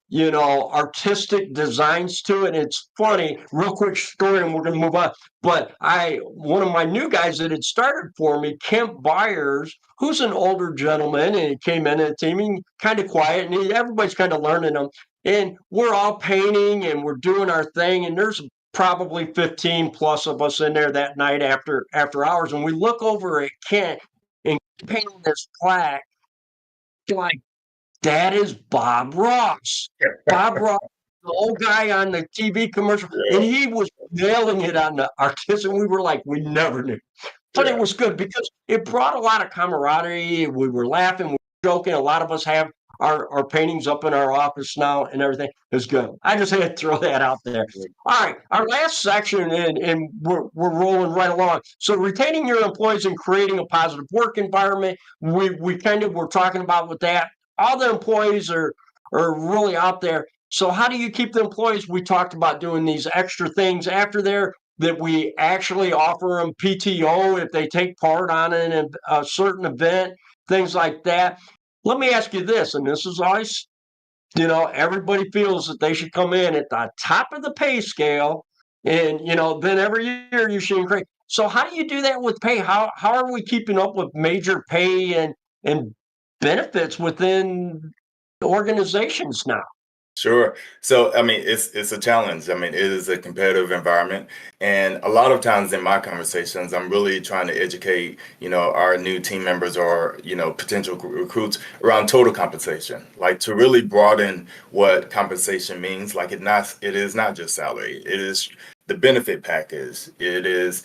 artistic designs to it. It's funny, real quick story, and we're gonna move on. But one of my new guys that had started for me, Kemp Byers, who's an older gentleman, and he came in and teaming kind of quiet, and everybody's kind of learning him. And we're all painting and we're doing our thing, and there's probably 15 plus of us in there that night after hours, and we look over at Kent and painting this plaque like that is Bob Ross. Bob Ross, the old guy on the TV commercial, and he was nailing it on the artist, and we were like, we never knew. But it was good because it brought a lot of camaraderie. We were laughing, we were joking. A lot of us have our paintings up in our office now and everything. It's good. I just had to throw that out there. All right, our last section, and we're rolling right along. So retaining your employees and creating a positive work environment. We kind of were talking about with that. All the employees are really out there. So how do you keep the employees? We talked about doing these extra things after there that we actually offer them PTO if they take part on a certain event, things like that. Let me ask you this, and this is always, everybody feels that they should come in at the top of the pay scale, and then every year you should increase. So how do you do that with pay? How are we keeping up with major pay and benefits within organizations now? Sure. So, I mean, it's a challenge. I mean, it is a competitive environment, and a lot of times in my conversations, I'm really trying to educate, our new team members or potential recruits around total compensation, like to really broaden what compensation means. Like it is not just salary. It is the benefit package. It is,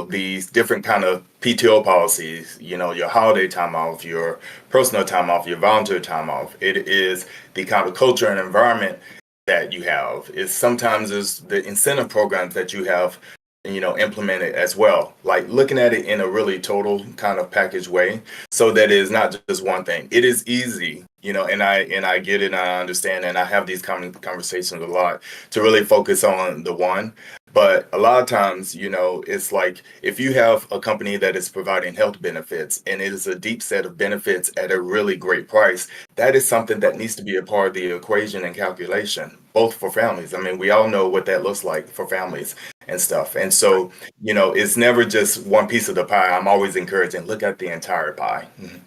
these different kind of PTO policies, your holiday time off, your personal time off, your volunteer time off. It is the kind of culture and environment that you have. It's sometimes is the incentive programs that you have, implemented as well. Like looking at it in a really total kind of package way, so that it is not just one thing. It is easy, and I get it and I understand, and I have these conversations a lot to really focus on the one. But a lot of times, it's like if you have a company that is providing health benefits and it is a deep set of benefits at a really great price, that is something that needs to be a part of the equation and calculation, both for families. I mean, we all know what that looks like for families and stuff. And so, it's never just one piece of the pie. I'm always encouraging, look at the entire pie. Mhm.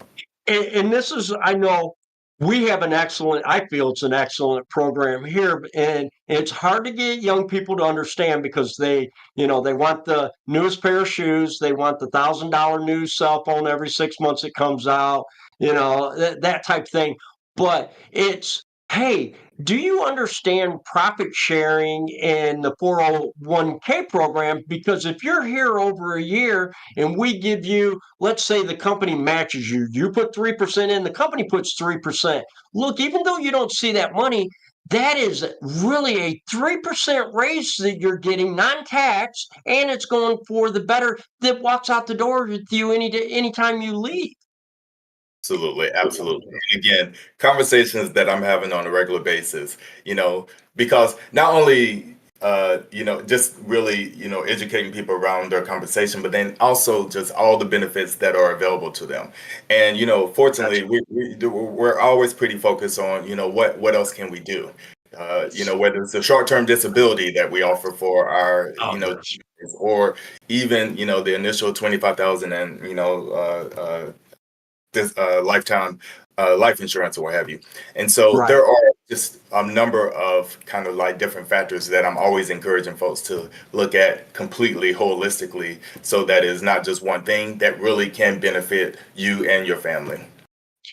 And this is, I know we have I feel it's an excellent program here, and it's hard to get young people to understand because they want the newest pair of shoes, they want the $1,000 new cell phone every 6 months it comes out, that type thing. But it's, hey, do you understand profit sharing in the 401k program? Because if you're here over a year and we give you, let's say the company matches you, you put 3% in, the company puts 3%. Look, even though you don't see that money, that is really a 3% raise that you're getting, non-tax, and it's going for the better that walks out the door with you anytime you leave. Absolutely, absolutely. And again, conversations that I'm having on a regular basis, because not only just really, educating people around their compensation, but then also just all the benefits that are available to them. And, fortunately, we're always pretty focused on, what else can we do? Whether it's a short-term disability that we offer for our, Oh, yes. or even, the initial 25,000 and, this lifetime life insurance or what have you. And so Right. there are just a number of kind of like different factors that I'm always encouraging folks to look at completely holistically, so that is not just one thing that really can benefit you and your family.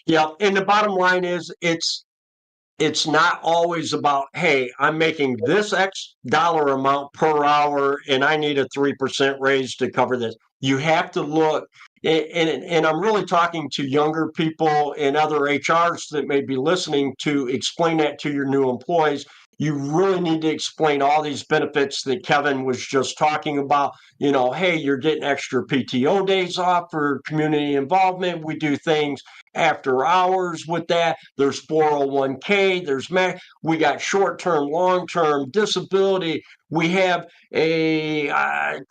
Yeah, and the bottom line is it's not always about, hey, I'm making this X dollar amount per hour and I need a 3% raise to cover this. You have to look, and I'm really talking to younger people and other HRs that may be listening, to explain that to your new employees. You really need to explain all these benefits that Kevin was just talking about. Hey, you're getting extra PTO days off for community involvement. We do things after hours with that. There's 401k, we got short-term, long-term disability. We have a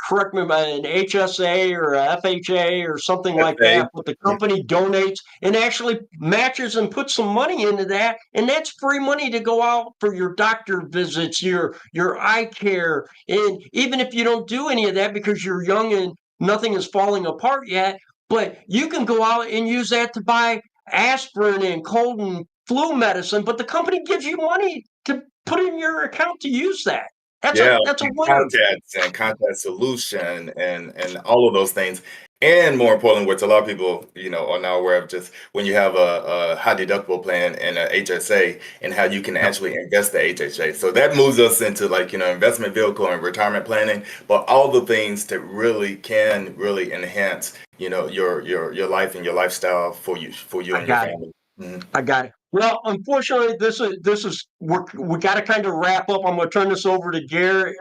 correct me, an HSA or a FHA or something like FA, that, but the company donates and actually matches and puts some money into that, and that's free money to go out for your doctor visits, your eye care. And even if you don't do any of that because you're young and nothing is falling apart yet, but you can go out and use that to buy aspirin and cold and flu medicine, but the company gives you money to put in your account to use that. That's a yeah, that's a and winner. contacts and contact solution and all of those things. And more importantly, which a lot of people, are now aware of, just when you have a high deductible plan and a HSA, and how you can actually invest the HSA. So that moves us into, like, investment vehicle and retirement planning, but all the things that really can really enhance, your life and your lifestyle for you I and your got it. family. Mhm. I got it. Well, unfortunately, this is we got to kind of wrap up. I'm going to turn this over to Gary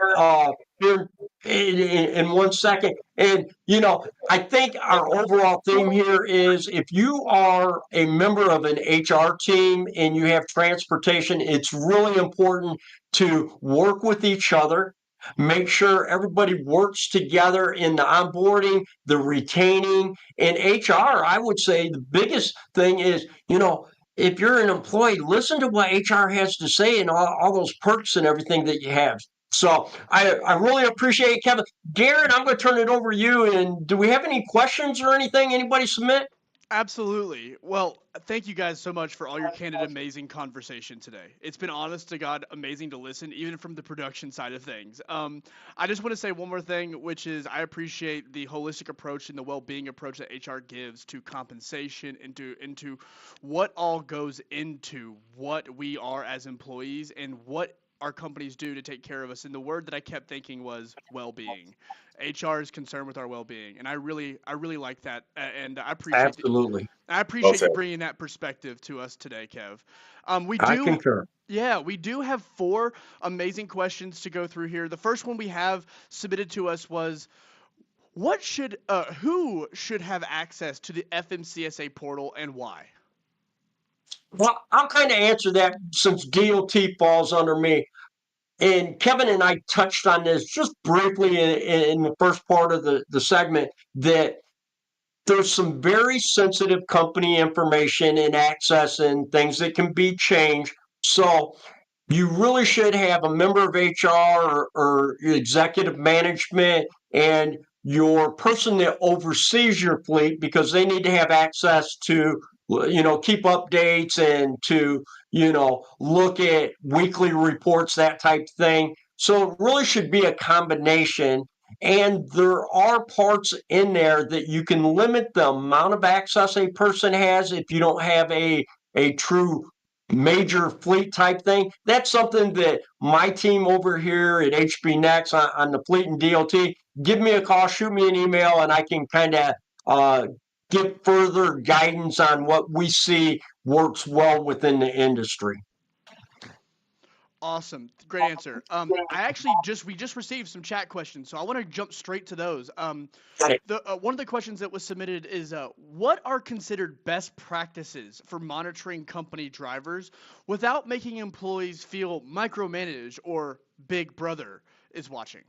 here in 1 second. And I think our overall theme here is, if you are a member of an HR team and you have transportation, it's really important to work with each other. Make sure everybody works together in the onboarding, the retaining, and HR. I would say the biggest thing is, if you're an employee, listen to what HR has to say and all those perks and everything that you have. So I really appreciate it, Kevin. Garrett, I'm going to turn it over to you. And do we have any questions or anything? Anybody submit? Absolutely. Well, thank you guys so much for all your candid, amazing conversation today. It's been, honest to God, amazing to listen, even from the production side of things. I just want to say one more thing, which is I appreciate the holistic approach and the well-being approach that HR gives to compensation, into what all goes into what we are as employees and what our companies do to take care of us. And the word that I kept thinking was well-being. HR is concerned with our well-being, and I really like that, and Absolutely. I Well appreciate said. you bringing that perspective to us today, Kev. We I do, concur. yeah, we do have four amazing questions to go through here. The first one we have submitted to us was, who should have access to the FMCSA portal and why? Well, I'll kind of answer that since DOT falls under me. And Kevin and I touched on this just briefly in the first part of the segment, that there's some very sensitive company information and access and things that can be changed. So you really should have a member of HR or executive management and your person that oversees your fleet, because they need to have access to, keep updates and to, look at weekly reports, that type of thing. So it really should be a combination. And there are parts in there that you can limit the amount of access a person has if you don't have a true major fleet type thing. That's something that my team over here at HB Next on the fleet and DOT, give me a call, shoot me an email, and I can kind of uh, give further guidance on what we see works well within the industry. Awesome. Great answer. We just received some chat questions, so I want to jump straight to those. One of the questions that was submitted is, what are considered best practices for monitoring company drivers without making employees feel micromanaged or Big Brother is watching?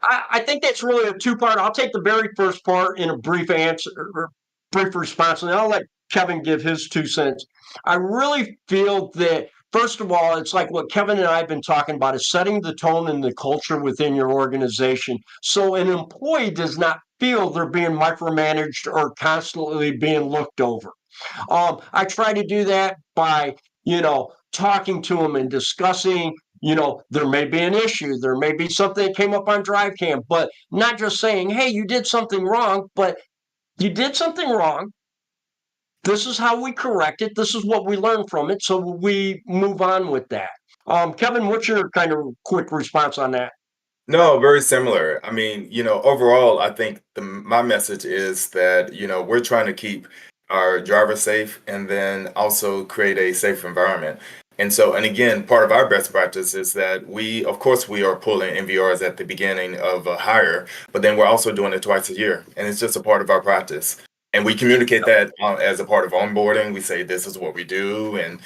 I think that's really a two-part. I'll take the very first part in a brief answer or brief response, and then I'll let Kevin give his 2 cents. I really feel that, first of all, it's like what Kevin and I have been talking about is setting the tone and the culture within your organization so an employee does not feel they're being micromanaged or constantly being looked over. I try to do that by, talking to them and discussing, there may be an issue, there may be something that came up on DriveCam, but not just saying, hey, you did something wrong, but you did something wrong. This is how we correct it. This is what we learn from it. So we move on with that. Kevin, what's your kind of quick response on that? No, very similar. I mean, overall, I think my message is that, we're trying to keep our drivers safe and then also create a safe environment. And so, and again, part of our best practice is that of course, we are pulling NVRs at the beginning of a hire, but then we're also doing it twice a year. And it's just a part of our practice. And we communicate that as a part of onboarding. We say this is what we do, and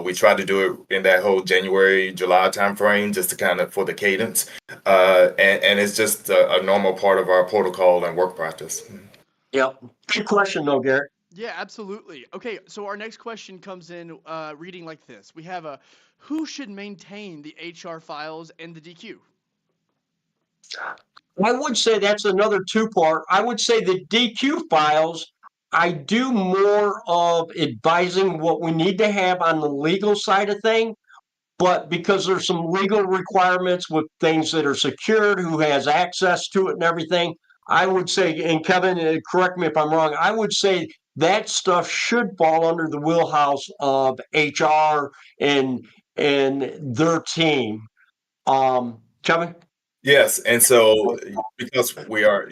we try to do it in that whole January, July timeframe, just to kind of for the cadence. And it's just a normal part of our protocol and work practice. Yep. Good question, though, Garrett. Yeah, absolutely. Okay, so our next question comes in reading like this. We have who should maintain the HR files and the DQ? I would say that's another two-part. I would say the DQ files, I do more of advising what we need to have on the legal side of thing, but because there's some legal requirements with things that are secured, who has access to it and everything, I would say, and Kevin, correct me if I'm wrong, I would say that stuff should fall under the wheelhouse of HR and their team. Kevin? Yes, and so because we are,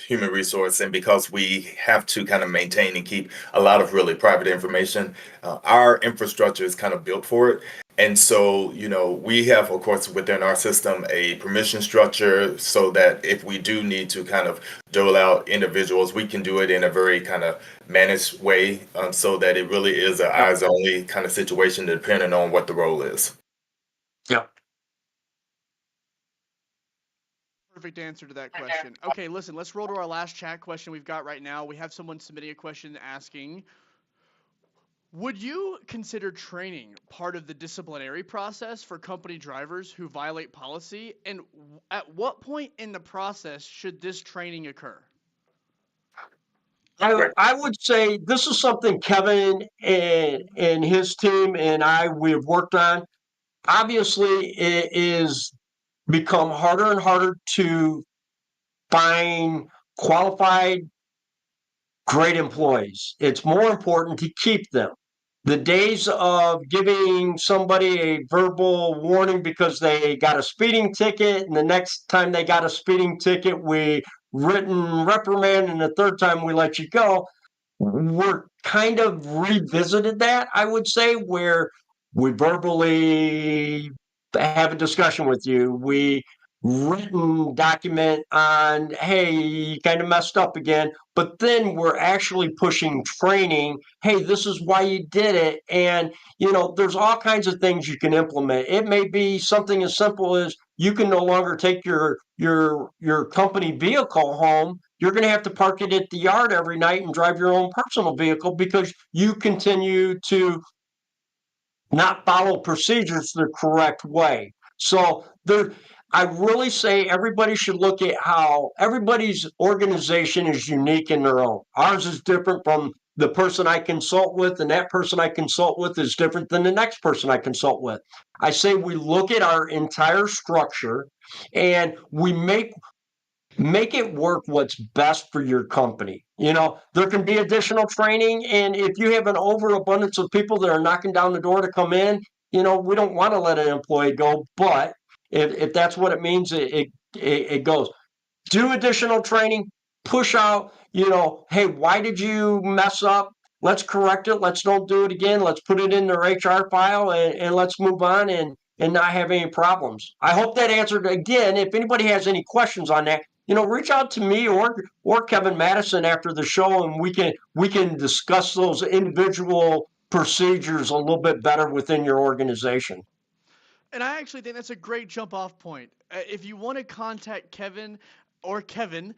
human resource, and because we have to kind of maintain and keep a lot of really private information, our infrastructure is kind of built for it. And so, we have, of course, within our system, a permission structure so that if we do need to kind of dole out individuals, we can do it in a very kind of managed way, so that it really is an eyes only kind of situation, depending on what the role is. Yep. Perfect answer to that question. Okay, listen, let's roll to our last chat question we've got right now. We have someone submitting a question asking, would you consider training part of the disciplinary process for company drivers who violate policy? And at what point in the process should this training occur? I would say this is something Kevin and his team and we have worked on. Obviously, it is become harder and harder to find qualified, great employees. It's more important to keep them. The days of giving somebody a verbal warning because they got a speeding ticket, and the next time they got a speeding ticket, we written reprimand, and the third time we let you go, we're kind of revisited that, I would say, where we verbally have a discussion with you. We written document on, hey, you kind of messed up again. But then we're actually pushing training. Hey, this is why you did it. And, there's all kinds of things you can implement. It may be something as simple as you can no longer take your company vehicle home. You're going to have to park it at the yard every night and drive your own personal vehicle because you continue to not follow procedures the correct way. So I really say everybody should look at how everybody's organization is unique in their own. Ours is different from the person I consult with, and that person I consult with is different than the next person I consult with. I say we look at our entire structure and we make it work what's best for your company. There can be additional training, and if you have an overabundance of people that are knocking down the door to come in, we don't want to let an employee go. But if that's what it means, it goes. Do additional training, push out, hey, why did you mess up? let's correct it. Let's don't do it again. Let's put it in their HR file and let's move on and not have any problems. I hope that answered. Again, if anybody has any questions on that, reach out to me or Kevin Madison after the show, and we can discuss those individual procedures a little bit better within your organization. And I actually think that's a great jump off point. If you want to contact Kevin or Kevin,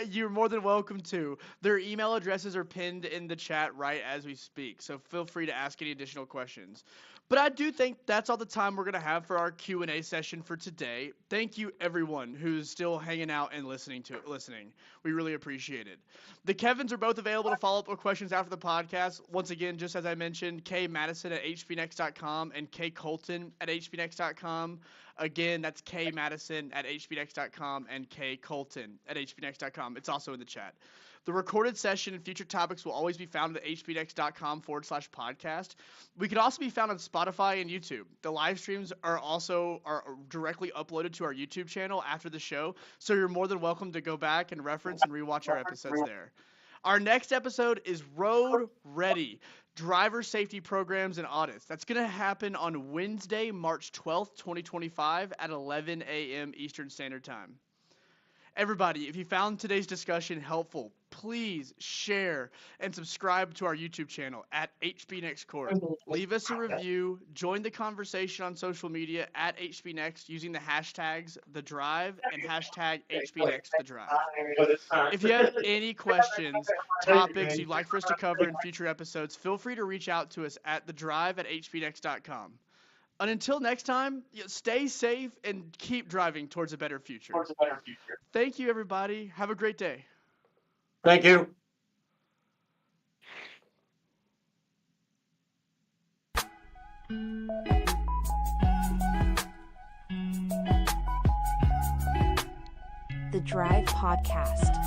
you're more than welcome to. Their email addresses are pinned in the chat right as we speak, so feel free to ask any additional questions. But I do think that's all the time we're going to have for our Q&A session for today. Thank you everyone who's still hanging out and listening. We really appreciate it. The Kevins are both available to follow up with questions after the podcast. Once again, just as I mentioned, K Madison at hbnext.com and K Colton at hbnext.com. Again, that's K Madison at hbnext.com and K Colton at hbnext.com. It's also in the chat. The recorded session and future topics will always be found at hbnext.com/podcast. We can also be found on Spotify and YouTube. The live streams are directly uploaded to our YouTube channel after the show, so you're more than welcome to go back and reference and rewatch our episodes there. Our next episode is Road Ready, Driver Safety Programs and Audits. That's going to happen on Wednesday, March 12th, 2025 at 11 a.m. Eastern Standard Time. Everybody, if you found today's discussion helpful, please share and subscribe to our YouTube channel at HBNext Corp. Leave us a review, join the conversation on social media at HBNext using the hashtags TheDrive and hashtag HBNextTheDrive. If you have any questions, topics you'd like for us to cover in future episodes, feel free to reach out to us at TheDrive@HBNext.com. And until next time, stay safe and keep driving towards a better future. Thank you, everybody. Have a great day. Thank you. The Drive Podcast.